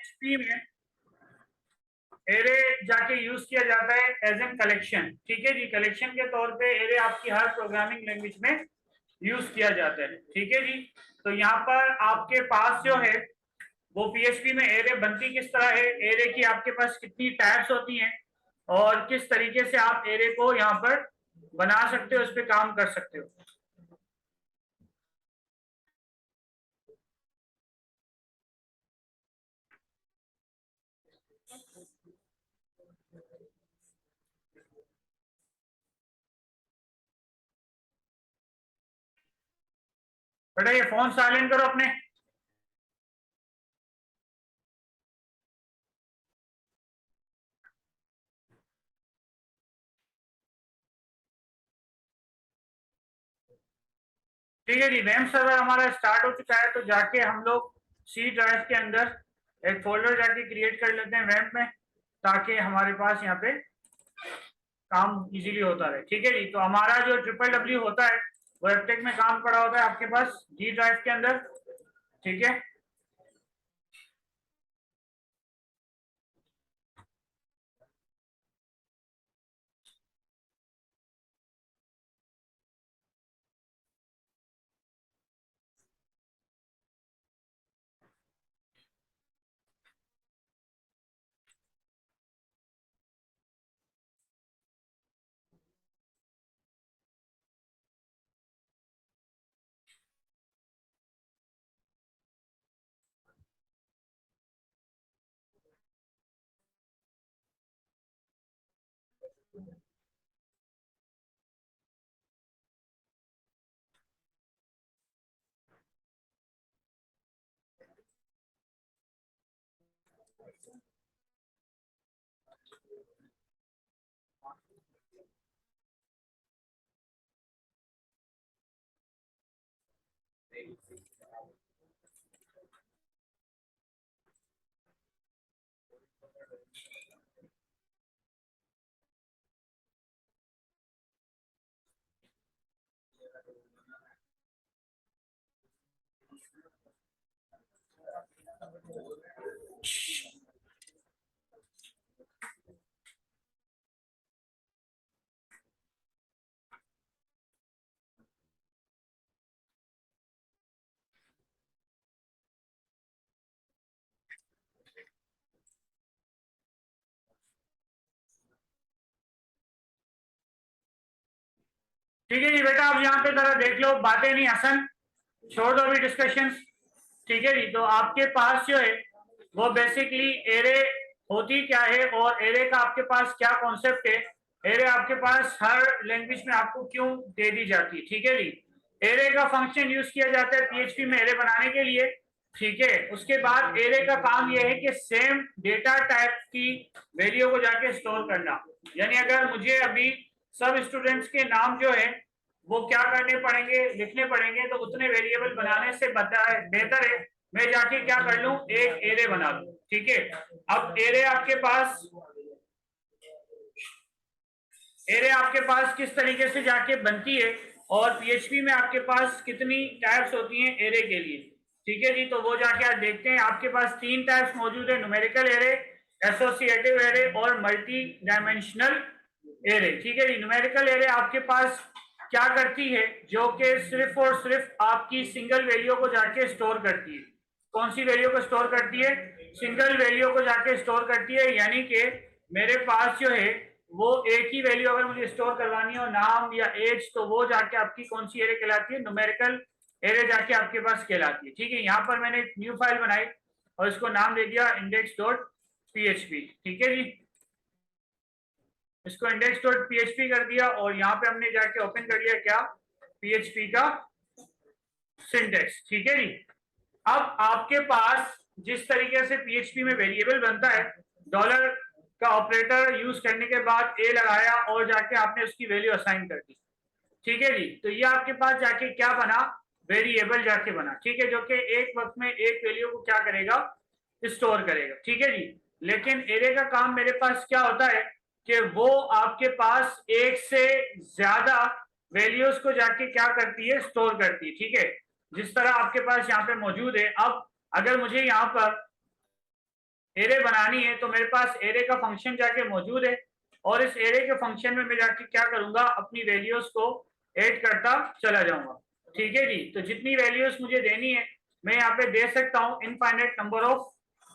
PHP में array जाके use किया जाता है एज एन कलेक्शन। ठीक है जी, कलेक्शन के तौर पे एरे आपकी हर प्रोग्रामिंग लैंग्वेज में यूज किया जाता है। ठीक है जी, तो यहाँ पर आपके पास जो है वो PHP में एरे बनती किस तरह है, एरे की आपके पास कितनी टाइप्स होती हैं और किस तरीके से आप एरे को यहाँ पर बना सकते हो, उस पर काम कर सकते हो। बेटा ये फोन साइलेंट करो अपने। ठीक है जी, वेम सर्वर हमारा स्टार्ट हो चुका है, तो जाके हम लोग सी ड्राइव के अंदर एक फोल्डर जाके क्रिएट कर लेते हैं वेब में, ताकि हमारे पास यहाँ पे काम इजीली होता रहे। ठीक है जी, तो हमारा जो www होता है वो वेबटेक में काम पड़ा होता है आपके पास जी ड्राइव के अंदर। ठीक है, ठीक है जी बेटा, अब यहाँ पे जरा देख लो, बातें नहीं हसन, छोड़ दो अभी डिस्कशन। ठीक है जी, तो आपके पास जो है वो बेसिकली एरे होती क्या है और एरे का आपके पास क्या कॉन्सेप्ट है, एरे आपके पास हर लैंग्वेज में आपको क्यों दे दी जाती है। ठीक है जी, एरे का फंक्शन यूज किया जाता है PHP में एरे बनाने के लिए। ठीक है, उसके बाद एरे का काम यह है कि सेम डेटा टाइप की वैल्यू को जाके स्टोर करना, यानी अगर मुझे अभी सब स्टूडेंट्स के नाम जो है वो क्या करने पड़ेंगे, लिखने पड़ेंगे, तो उतने वेरिएबल बनाने से बेहतर है मैं जाके क्या कर लूं, एक एरे बना लूं। ठीक है, अब एरे आपके पास किस तरीके से जाके बनती है और PHP में आपके पास कितनी टाइप्स होती हैं एरे के लिए। ठीक है जी, तो वो जाके आप देखते हैं, आपके पास 3 टाइप्स मौजूद है, न्यूमेरिकल एरे, एसोसिएटिव एरे और मल्टी डायमेंशनल एरे। ठीक है जी, न्यूमेरिकल एरे आपके पास क्या करती है, जो कि सिर्फ और सिर्फ आपकी सिंगल वैल्यू को जाके स्टोर करती है। कौन सी वैल्यू को स्टोर करती है, सिंगल वैल्यू को जाके स्टोर करती है, यानी कि मेरे पास जो है वो एक ही वैल्यू अगर मुझे स्टोर करवानी हो, नाम या एज, तो वो जाके आपकी कौन सी एरे कहलाती है, न्यूमेरिकल एरे जाके आपके पास कहलाती है। ठीक है, यहाँ पर मैंने एक न्यू फाइल बनाई और इसको नाम दे दिया index.php। ठीक है जी, इसको index.php कर दिया और यहाँ पे हमने जाके ओपन कर लिया क्या, PHP का सिंटेक्स। ठीक है जी, अब आपके पास जिस तरीके से PHP में वेरिएबल बनता है, डॉलर का ऑपरेटर यूज करने के बाद ए लगाया और जाके आपने उसकी वैल्यू असाइन कर दी। ठीक है जी, तो ये आपके पास जाके क्या बना, वेरिएबल जाके बना। ठीक है, जो कि एक वक्त में एक वैल्यू को क्या करेगा, स्टोर करेगा। ठीक है जी, लेकिन एरे का काम मेरे पास क्या होता है कि वो आपके पास एक से ज्यादा वैल्यूज को जाके क्या करती है, स्टोर करती है। ठीक है, जिस तरह आपके पास यहाँ पे मौजूद है। अब अगर मुझे यहाँ पर एरे बनानी है तो मेरे पास एरे का फंक्शन जाके मौजूद है, और इस एरे के फंक्शन में मैं जाके क्या करूंगा, अपनी वैल्यूज को ऐड करता चला जाऊंगा। ठीक है जी, तो जितनी वैल्यूज मुझे देनी है मैं यहाँ पे दे सकता हूँ इनफाइनाइट नंबर ऑफ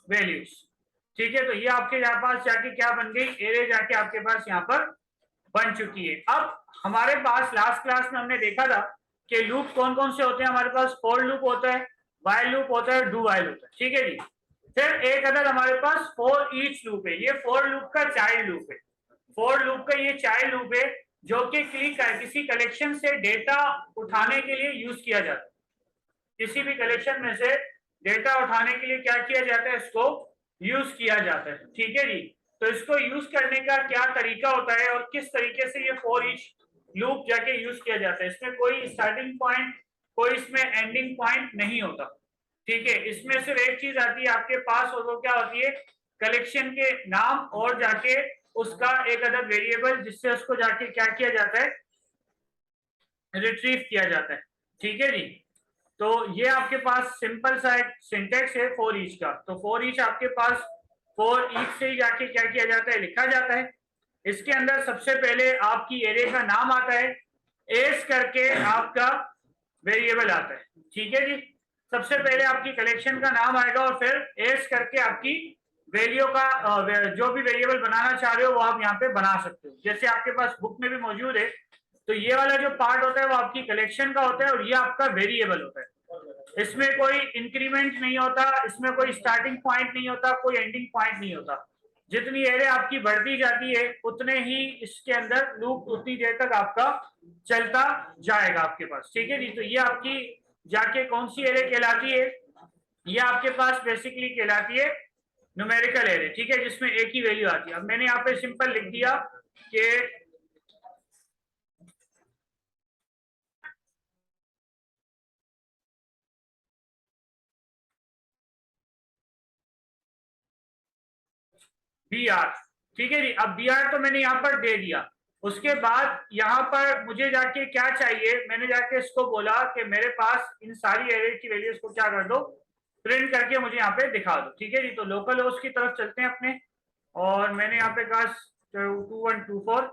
वैल्यूज। ठीक है, तो ये आपके यहाँ पास जाके क्या बन गई, एरे जाके आपके पास यहाँ पर बन चुकी है। अब हमारे पास लास्ट क्लास में हमने देखा था कि लूप कौन कौन से होते हैं, हमारे पास फॉर लूप होता है, व्हाइल लूप होता है, डू व्हाइल होता है। ठीक है जी, फिर एक अदर हमारे पास फॉर ईच लूप है, ये फॉर लूप का चाइल्ड लूप है। फॉर लूप का ये चाइल्ड लूप है जो कि किसी कलेक्शन से डेटा उठाने के लिए यूज किया जाता है। किसी भी कलेक्शन में से डेटा उठाने के लिए क्या किया जाता है, इसको यूज किया जाता है। ठीक है जी, तो इसको यूज करने का क्या तरीका होता है और किस तरीके से ये फॉर ईच लूप जाके यूज किया जाता है। इसमें कोई स्टार्टिंग पॉइंट, कोई इसमें एंडिंग पॉइंट नहीं होता। ठीक है, इसमें सिर्फ एक चीज आती है आपके पास, और वो क्या होती है, कलेक्शन के नाम और जाके उसका एक अदर वेरिएबल, जिससे उसको जाके क्या किया जाता है, रिट्रीव किया जाता है। ठीक है जी, तो ये आपके पास सिंपल सा एक सिंटेक्स है फॉर ईच का। तो फॉर ईच आपके पास फॉर ईच से ही जाके क्या किया जाता है, लिखा जाता है। इसके अंदर सबसे पहले आपकी एरे का नाम आता है, एस करके आपका वेरिएबल आता है। ठीक है जी, सबसे पहले आपकी कलेक्शन का नाम आएगा और फिर एस करके आपकी वैल्यू का जो भी वेरिएबल बनाना चाह रहे हो वो आप यहाँ पे बना सकते हो। जैसे आपके पास बुक में भी मौजूद है, तो ये वाला जो पार्ट होता है वो आपकी कलेक्शन का होता है और ये आपका वेरिएबल होता है। इसमें कोई इंक्रीमेंट नहीं होता, इसमें कोई स्टार्टिंग पॉइंट नहीं होता, कोई एंडिंग पॉइंट नहीं होता। जितनी एरे आपकी बढ़ती जाती है उतने ही इसके अंदर लूप उतनी देर तक आपका चलता जाएगा आपके पास। ठीक है जी, तो ये आपकी जाके कौन सी एरे कहलाती है, ये आपके पास बेसिकली कहलाती है न्यूमेरिकल एरे। ठीक है, जिसमें एक ही वैल्यू आती है। अब मैंने यहाँ पे सिंपल लिख दिया कि बी आर। ठीक है जी, अब बी आर तो मैंने यहाँ पर दे दिया। उसके बाद यहाँ पर मुझे जाके क्या चाहिए, मैंने जाके इसको बोला कि मेरे पास इन सारी एरे की वैल्यूज को क्या कर दो, प्रिंट करके मुझे यहाँ पे दिखा दो। ठीक है जी, तो लोकल होस्ट की तरफ चलते हैं अपने, और मैंने यहाँ पे कहा 2124,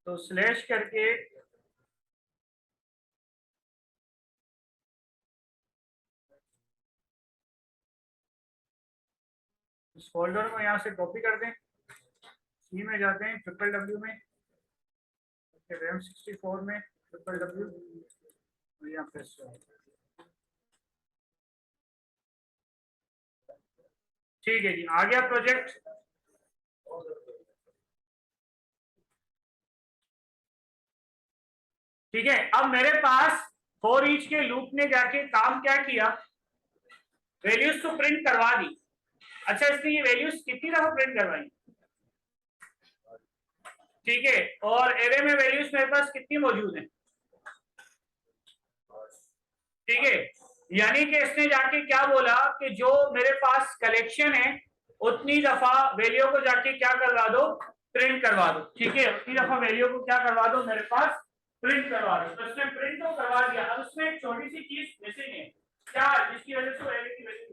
तो स्लैश करके इस फोल्डर को यहाँ से कॉपी कर दें, सी में जाते हैं, www में, रैम 64 में www, यहाँ पे ठीक है जी, आ गया प्रोजेक्ट। ठीक है, अब मेरे पास फॉर ईच के लूप ने जाके काम क्या किया, वैल्यूज तो प्रिंट करवा दी। अच्छा, इसने ये वैल्यूज कितनी दफा प्रिंट करवाई, ठीक है, और एरे में वैल्यूज मेरे पास कितनी मौजूद है, ठीक है, यानी कि इसने जाके क्या बोला कि जो मेरे पास कलेक्शन है उतनी दफा वैल्यू को जाके क्या करवा दो, प्रिंट करवा दो। ठीक है, उतनी दफा वैल्यू को क्या करवा दो, मेरे पास प्रिंट करवा दो। तो इसने प्रिंट तो करवा दिया, अब उसमें एक छोटी सी चीज मिसिंग है, क्या, जिसकी वजह से एरे की वैल्यू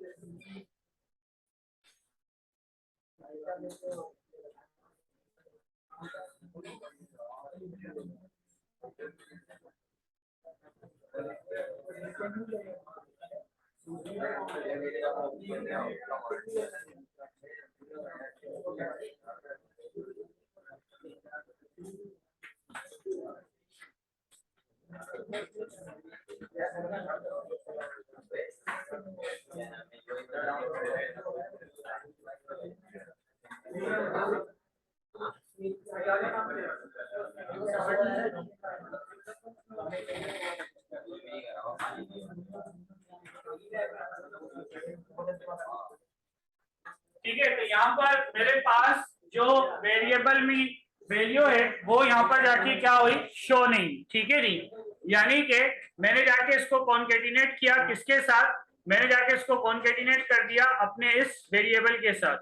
ठीक है, तो यहाँ पर मेरे पास जो वेरिएबल में वैल्यू है वो यहाँ पर जाके क्या हुई, शो नहीं। ठीक है जी, यानी कि मैंने जाके इसको कॉन्केटिनेट किया, किसके साथ, मैंने जाके इसको कॉन्केटिनेट कर दिया अपने इस वेरिएबल के साथ।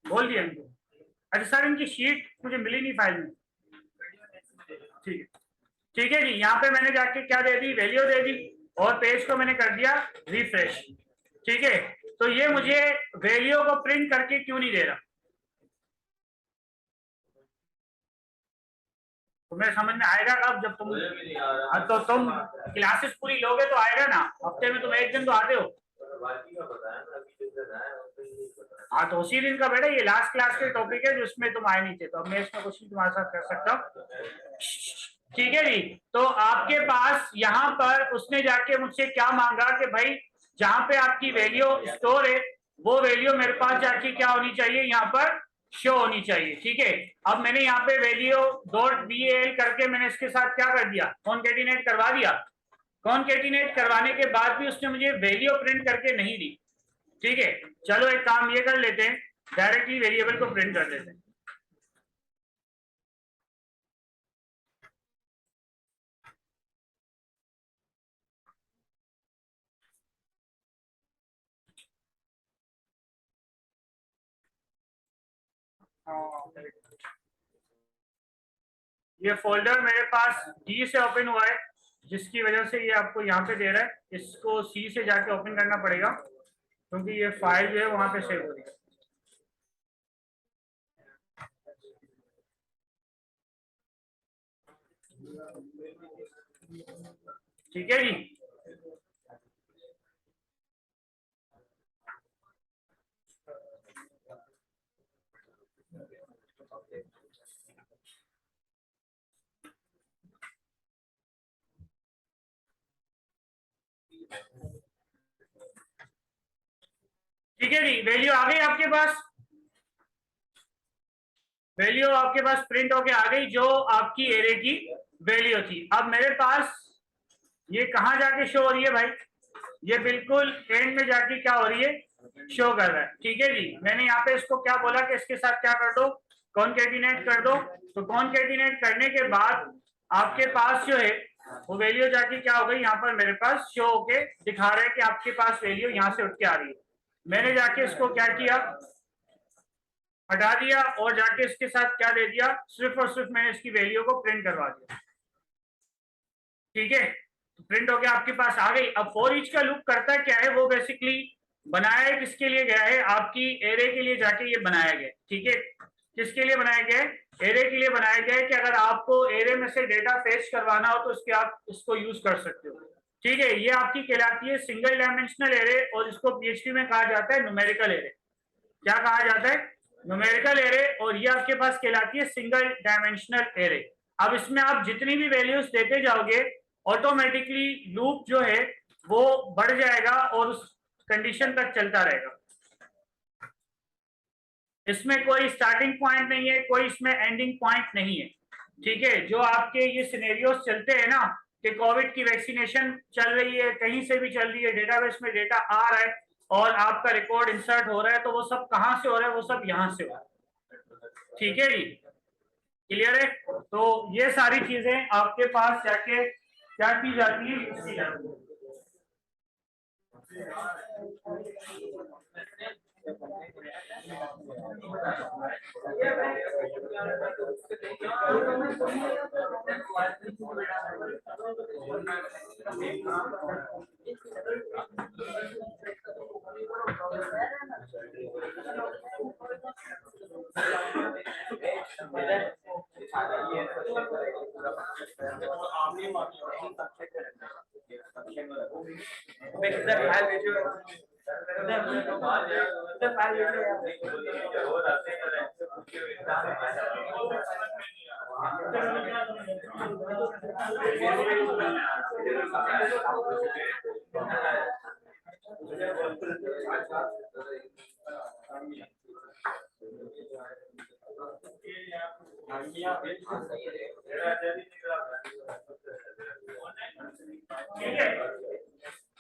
बोल दिया इनको। अच्छा सर, इनकी शीट मुझे मिली नहीं फाइल में। ठीक है, ठीक है जी, यहाँ पे मैंने जाके क्या दे दी, वैल्यू दे दी, और पेज को मैंने कर दिया रिफ्रेश। ठीक है, तो ये मुझे वैल्यू को प्रिंट करके क्यों नहीं दे रहा? तुम्हें समझ में आएगा कब? जब तुम तो तुम क्लासेस पूरी लोगे तो आएगा ना। हफ्ते में तुम एक दिन तो आते हो। हाँ, तो उसी दिन का बेटा ये लास्ट क्लास के टॉपिक है जिसमें तुम आए नहीं थे, तो अब मैं इसमें कुछ नहीं तुम्हारे साथ कर सकता। ठीक है जी, तो आपके पास यहाँ पर उसने जाके मुझसे क्या मांगा कि भाई जहां पे आपकी वैल्यू स्टोर है वो वैल्यू मेरे पास जाके क्या होनी चाहिए, यहाँ पर शो होनी चाहिए। ठीक है, अब मैंने यहाँ पे वैल्यू डॉट val करके मैंने इसके साथ क्या कर दिया, कॉन्केटिनेट करवा दिया। कॉन्केटिनेट करवाने के बाद भी उसने मुझे वैल्यू प्रिंट करके नहीं दी। ठीक है, चलो एक काम ये कर लेते हैं, डायरेक्टली वेरिएबल को प्रिंट कर देते हैं। ये फोल्डर मेरे पास D से ओपन हुआ है, जिसकी वजह से ये आपको यहाँ पे दे रहा है। इसको C से जाके ओपन करना पड़ेगा क्योंकि ये फाइल जो है वहां पे सेव हो रही है। ठीक है जी, ठीक है जी, वैल्यू आ गई आपके पास। वैल्यू आपके पास प्रिंट होके आ गई जो आपकी एरे की वैल्यू थी। अब मेरे पास ये कहाँ जाके शो हो रही है भाई? ये बिल्कुल एंड में जाके क्या हो रही है, शो कर रहा है। ठीक है जी, मैंने यहाँ पे इसको क्या बोला कि इसके साथ क्या कर दो, कॉन्केटिनेट कर दो। तो कॉन्केटिनेट करने के बाद आपके पास जो है वो वैल्यू जाके क्या हो गई, यहाँ पर मेरे पास शो होके दिखा रहा है कि आपके पास वैल्यू यहाँ से उठ के आ रही है। मैंने जाके इसको क्या किया, हटा दिया और जाके इसके साथ क्या दे दिया, सिर्फ और सिर्फ मैंने इसकी वैल्यू को प्रिंट करवा दिया। ठीक है, प्रिंट होके आपके पास आ गई। अब फॉर ईच का लूप करता क्या है, वो बेसिकली बनाया किसके लिए गया है, आपकी एरे के लिए जाके ये बनाया गया। ठीक है, किसके लिए बनाया गया है, एरे के लिए बनाया गया है कि अगर आपको एरे में से डेटा फेच करवाना हो तो इसके आप इसको यूज कर सकते हो। ठीक है, ये आपकी कहलाती है सिंगल डायमेंशनल एरे और इसको पीएचपी में कहा जाता है न्यूमेरिकल एरे। क्या कहा जाता है, न्यूमेरिकल एरे, और ये आपके पास कहलाती है सिंगल डायमेंशनल एरे। अब इसमें आप जितनी भी वैल्यूज देते जाओगे ऑटोमेटिकली लूप जो है वो बढ़ जाएगा और उस कंडीशन तक चलता रहेगा। इसमें कोई स्टार्टिंग पॉइंट नहीं है, कोई इसमें एंडिंग पॉइंट नहीं है। ठीक है, जो आपके ये सिनेरियोस चलते हैं ना कि कोविड की वैक्सीनेशन चल रही है, कहीं से भी चल रही है, डेटाबेस में डेटा आ रहा है और आपका रिकॉर्ड इंसर्ट हो रहा है, तो वो सब कहाँ से हो रहा है, वो सब यहाँ से हो रहा है। ठीक है जी, क्लियर है? तो ये सारी चीजें आपके पास जाके क्या की जाती है, ठीक है?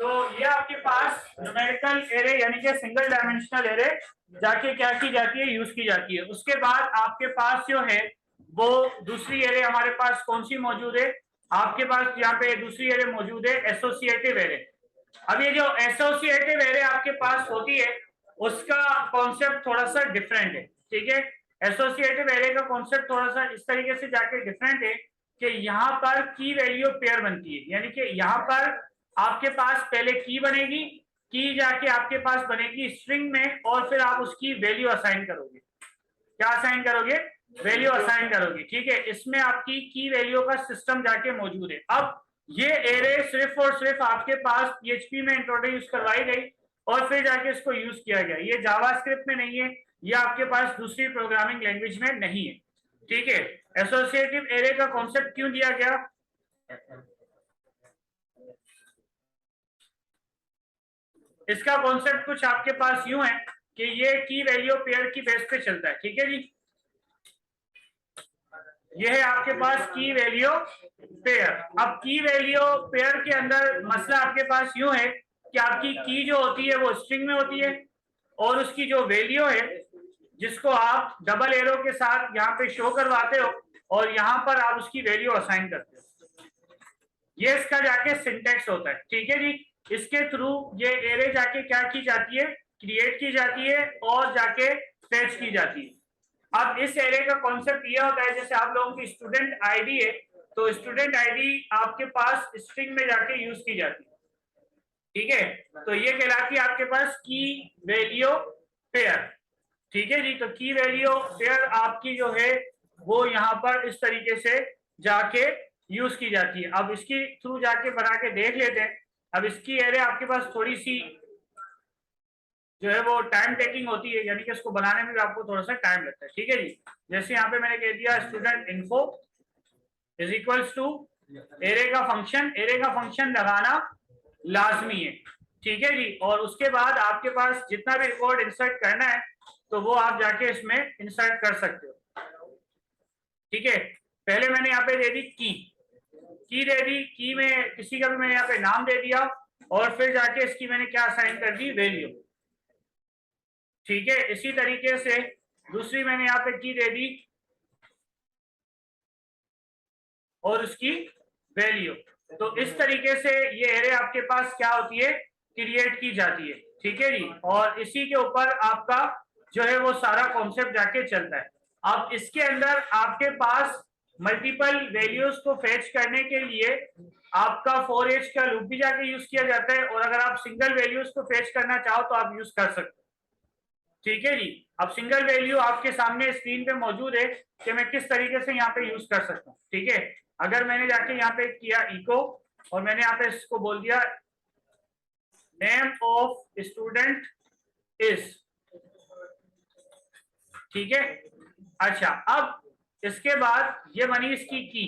तो ये आपके पास न्यूमेरिकल एरे यानी कि सिंगल डायमेंशनल एरे जाके क्या की जाती है, यूज की जाती है। उसके बाद आपके पास जो है वो दूसरी एरे हमारे पास कौन सी मौजूद है, आपके पास यहाँ पे दूसरी एरे मौजूद है एसोसिएटिव एरे। अब ये जो एसोसिएटिव एरे आपके पास होती है उसका कॉन्सेप्ट थोड़ा सा डिफरेंट है। ठीक है, एसोसिएटिव एरे का कॉन्सेप्ट थोड़ा सा इस तरीके से जाके डिफरेंट है कि यहाँ पर की वैल्यू पेयर बनती है, यानी कि यहाँ पर आपके पास पहले की बनेगी, की जाके आपके पास बनेगी स्ट्रिंग में, और फिर आप उसकी वैल्यू असाइन करोगे। क्या असाइन करोगे? वैल्यू असाइन करोगे। ठीक है, इसमें आपकी की वैल्यू का सिस्टम जाके मौजूद है। अब ये एरे सिर्फ और सिर्फ आपके पास पीएचपी में इंट्रोड्यूस करवाई गई और फिर जाके इसको यूज किया गया। ये जावास्क्रिप्ट में नहीं है, ये आपके पास दूसरी प्रोग्रामिंग लैंग्वेज में नहीं है। ठीक है, एसोसिएटिव एरे का कॉन्सेप्ट क्यों दिया गया? इसका कॉन्सेप्ट कुछ आपके पास यूं है कि ये की वैल्यू पेयर की बेस पे चलता है। ठीक है जी, ये है आपके पास की वैल्यू पेयर। अब की वैल्यू पेयर के अंदर मसला आपके पास यूं है कि आपकी की जो होती है वो स्ट्रिंग में होती है, और उसकी जो वैल्यू है जिसको आप डबल एरो के साथ यहाँ पे शो करवाते हो, और यहाँ पर आप उसकी वैल्यू असाइन करते हो। ये इसका जाके सिंटेक्स होता है। ठीक है जी, इसके थ्रू ये एरे जाके क्या की जाती है? क्रिएट की जाती है और जाके फेच की जाती है। अब इस एरे का कॉन्सेप्ट ये होता है, जैसे आप लोगों की स्टूडेंट आईडी है, तो स्टूडेंट आईडी आपके पास स्ट्रिंग में जाके यूज की जाती है। ठीक है, तो ये कहलाती है आपके पास की वैल्यू पेयर। ठीक है जी, तो की वैल्यू पेयर आपकी जो है वो यहाँ पर इस तरीके से जाके यूज की जाती है। अब इसकी थ्रू जाके बना के देख लेते हैं। अब इसकी एरे आपके पास थोड़ी सी जो है वो टाइम टेकिंग होती है, यानी कि इसको बनाने में भी आपको थोड़ा सा टाइम लगता है। ठीक है जी, जैसे यहाँ पे मैंने कह दिया student info is equals to array का फंक्शन। एरे का फंक्शन लगाना लाजमी है। ठीक है जी, और उसके बाद आपके पास जितना भी रिकॉर्ड इंसर्ट करना है तो वो आप जाके इसमें इंसर्ट कर सकते हो। ठीक है, पहले मैंने यहाँ पे दे दी की दे दी, की में किसी का भी मैंने यहाँ पे नाम दे दिया, और फिर जाके इसकी मैंने क्या असाइन कर दी? वैल्यू। ठीक है, इसी तरीके से दूसरी मैंने यहाँ पे की दे दी और उसकी वैल्यू। तो इस तरीके से ये एरे आपके पास क्या होती है? क्रिएट की जाती है। ठीक है जी, और इसी के ऊपर आपका जो है वो सारा कॉन्सेप्ट जाके चलता है। अब इसके अंदर आपके पास मल्टीपल वैल्यूज को फेच करने के लिए आपका फॉर ईच का लूप भी जाके यूज किया जाता है, और अगर आप सिंगल वैल्यूज को फेच करना चाहो तो आप यूज कर सकते हो। ठीक है जी, अब सिंगल वैल्यू आपके सामने स्क्रीन पे मौजूद है कि मैं किस तरीके से यहाँ पे यूज कर सकता हूँ। ठीक है, अगर मैंने जाके यहाँ पे किया इको और मैंने यहाँ पे इसको बोल दिया नेम ऑफ स्टूडेंट इज। ठीक है, अच्छा, अब इसके बाद ये बनी इसकी की।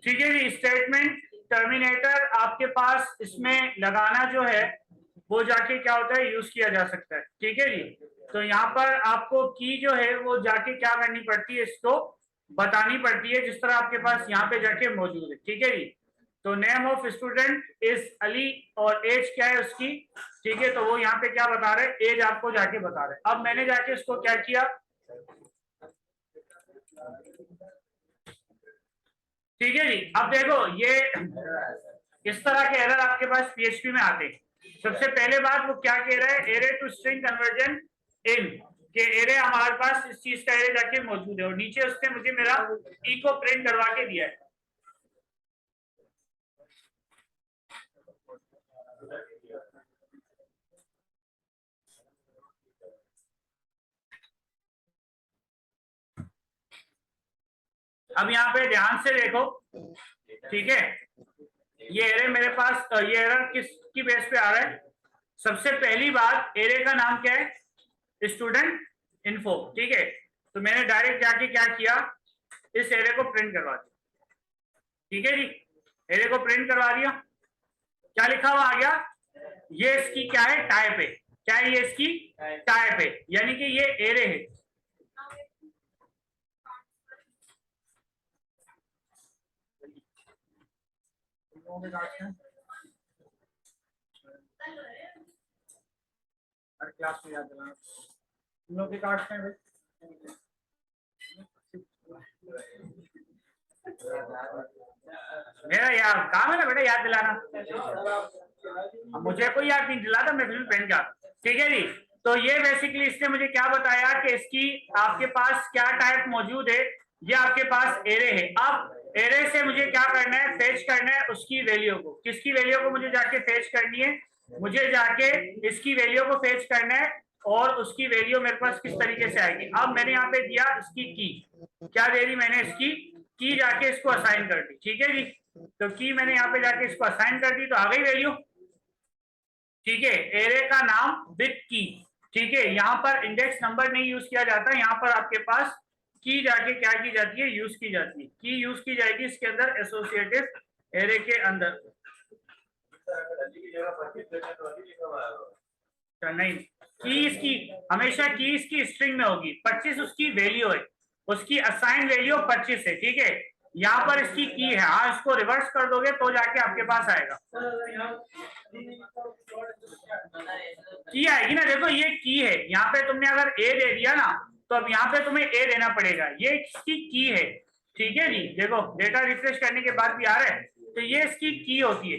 ठीक है जी, स्टेटमेंट टर्मिनेटर आपके पास इसमें लगाना जो है वो जाके क्या होता है? यूज किया जा सकता है। ठीक है जी, तो यहाँ पर आपको की जो है वो जाके क्या करनी पड़ती है? इसको बतानी पड़ती है, जिस तरह आपके पास यहाँ पे जाके मौजूद है। ठीक है जी, तो name of student is Ali और एज क्या है उसकी? ठीक है, तो वो यहाँ पे क्या बता रहे हैं? एज आपको जाके बता रहे हैं। अब मैंने जाके इसको क्या किया? ठीक है जी, अब देखो ये इस तरह के एरर आपके पास पीएचपी में आते हैं। सबसे पहले बात वो क्या कह रहा है? Array to string conversion in, के एरे हमारे पास इस चीज का एरे जाके मौजूद है, और नीचे उसने मुझे मेरा ई को प्रिंट करवा के दिया है। अब यहाँ पे ध्यान से देखो। ठीक है, ये एरे मेरे पास, ये एरर किसकी बेस पे आ रहा है? सबसे पहली बात, एरे का नाम क्या है? Student info. ठीक है, तो मैंने डायरेक्ट जाके क्या किया? इस एरे को प्रिंट करवा दिया। ठीक है जी, एरे को प्रिंट करवा दिया। क्या लिखा हुआ आ गया? ये इसकी क्या है? टाइप है। क्या है? ये इसकी टाइप है, यानी कि ये एरे है। हर क्लास में याद दिलाना तुम लोग के काटते हैं भाई। मेरा यार काम है ना बेटा याद दिलाना, मुझे कोई याद नहीं दिलाता, मैं फिल्म पहन का। ठीक है जी, तो ये बेसिकली इसने मुझे क्या बताया कि इसकी आपके पास क्या टाइप मौजूद है। ये आपके पास एरे है। अब एरे से मुझे क्या करना है, फेच करना है उसकी वैल्यू को। किसकी वैल्यू को मुझे जाके फेच करनी है, मुझे जाके इसकी वैल्यू को फेच करना है और उसकी वैल्यू मेरे पास किस तरीके से आएगी। अब मैंने यहाँ पे दिया इसकी की, क्या दे दी मैंने, इसकी की जाके इसको असाइन कर दी। ठीक है जी, तो की मैंने यहाँ पे जाके इसको असाइन कर दी तो आ गई वैल्यू। ठीक है, एरे का नाम विथ की। ठीक है, यहाँ पर इंडेक्स नंबर नहीं यूज किया जाता, यहाँ पर आपके पास की जाके क्या की जाती है, यूज की जाती है। की यूज की जाएगी इसके अंदर एसोसिएटिव एरे के अंदर। नहीं, की इसकी हमेशा की इसकी स्ट्रिंग में होगी। 25 उसकी वैल्यू है, उसकी असाइन वैल्यू 25 है। ठीक है, यहाँ पर इसकी की है। हाँ, इसको रिवर्स कर दोगे तो जाके आपके पास आएगा, की आएगी ना। देखो ये की है, यहाँ पे तुमने अगर ए दे दिया ना तो अब यहाँ पे तुम्हें ए देना पड़ेगा। ये इसकी की है। ठीक है जी, देखो डेटा रिफ्रेश करने के बाद भी आ रहा है, तो ये इसकी की होती है।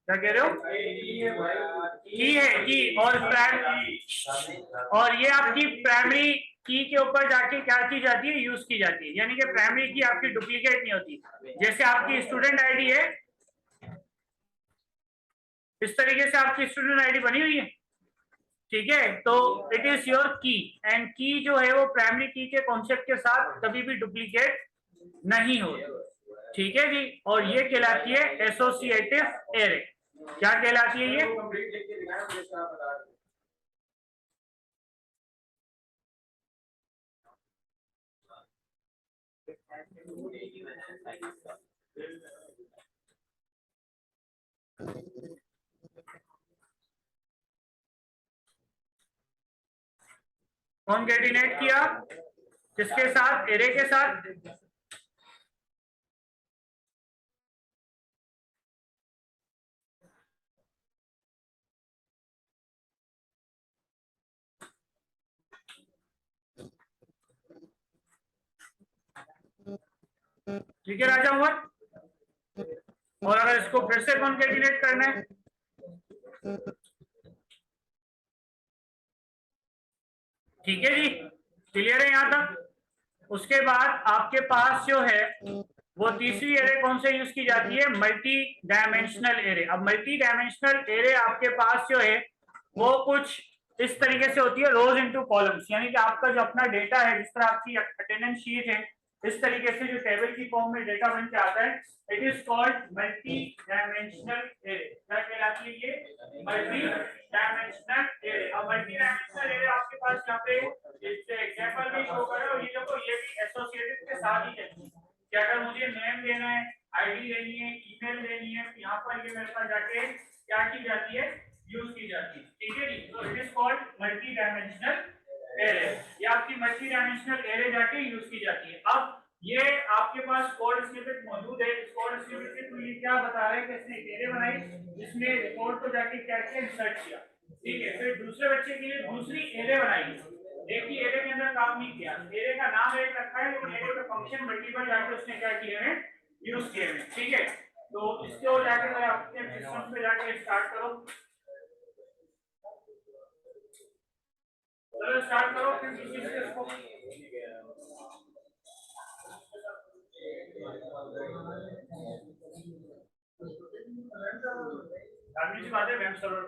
क्या कह रहे हो, की है की, और ये आपकी प्राइमरी की के ऊपर जाके क्या की जाती है, यूज की जाती है। यानी कि प्राइमरी की आपकी डुप्लीकेट नहीं होती। जैसे आपकी स्टूडेंट आईडी है, इस तरीके से आपकी स्टूडेंट आईडी बनी हुई है। ठीक है, तो इट इज योर की, एंड की जो है वो प्राइमरी की के कॉन्सेप्ट के साथ कभी भी डुप्लीकेट नहीं होती। ठीक है जी, और ये कहलाती है एसोसिएटिव एरे। क्या कहलाती है ये, कॉन्केटिनेट किया किसके साथ, एरे के साथ। ठीक है राजा उमर, और अगर इसको फिर से कॉन्केटिनेट करना है, ठीक है जी, क्लियर है यहाँ तक। उसके बाद आपके पास जो है वो तीसरी एरे कौन से यूज की जाती है, मल्टी डायमेंशनल एरे। अब मल्टी डायमेंशनल एरे आपके पास जो है वो कुछ इस तरीके से होती है, रोज इनटू कॉलम्स। यानी कि आपका जो अपना डेटा है, जिस तरह आपकी अटेंडेंस शीट है, इस तरीके से जो टेबल की फॉर्म में डेटा बन के आता है, it is called multi dimensional array. क्या कहलाती है ये, मल्टी डायमेंशनल एरे। अब मल्टी डायमेंशनल एरे आपके पास यहाँ पे एग्जांपल में शो कर रहा है, और ये देखो ये भी एसोसिएटेड के साथ ही चलती है कि अगर मुझे नेम देना है, आईडी देनी है, ईमेल देनी है, तो यहाँ पर ये मेरे पास जाके क्या की जाती है, यूज की जाती है। ठीक है जी, तो it is called multi dimensional array. ये आपकी मल्टी डायमेंशनल एरे जाके यूज की जाती है। अब ये आपके पास कोड स्निपेट मौजूद है। इस कोड स्निपेट के थ्रू ये क्या बता रहा है कि इसने एक एरे बनाई, जिसमें रिकॉर्ड को जाके क्या किया, इंसर्ट किया। ठीक है, फिर दूसरे बच्चे के लिए दूसरी एरे बनाई, एक ही एरे के अंदर काम नहीं किया। एरे का नाम एक रखा है, लेकिन एरे का फंक्शन मल्टीपल जाके उसने क्या किए हैं, यूज किए हैं। ठीक है, तो इसको जाके मैं अपने सिस्टम पे जाके स्टार्ट करो, चलो स्टार्ट करो, फिर किसी से इसको आदमी से बात है, वेब सर्वर